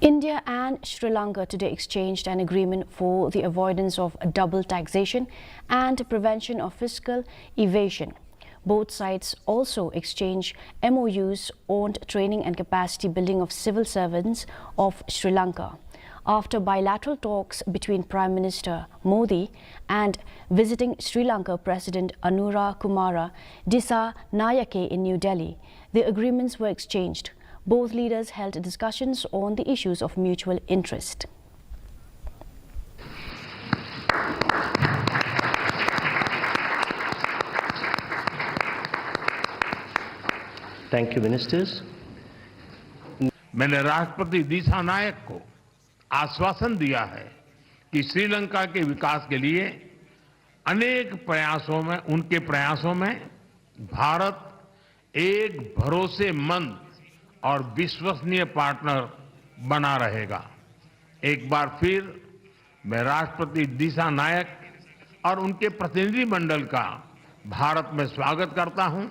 India and Sri Lanka today exchanged an agreement for the avoidance of double taxation and prevention of fiscal evasion. Both sides also exchanged MOUs on training and capacity building of civil servants of Sri Lanka. After bilateral talks between Prime Minister Modi and visiting Sri Lanka President Anura Kumara Dissanayake in New Delhi, the agreements were exchanged. Both leaders held discussions on the issues of mutual interest. Thank you, ministers. मैंने राष्ट्रपति दिसानायक को आश्वासन दिया है कि श्रीलंका के विकास के लिए अनेक प्रयासों में उनके प्रयासों में भारत एक भरोसेमंद और विश्वसनीय पार्टनर बना रहेगा। एक बार फिर मैं राष्ट्रपति दिसानायक और उनके प्रतिनिधिमंडल का भारत में स्वागत करता हूं।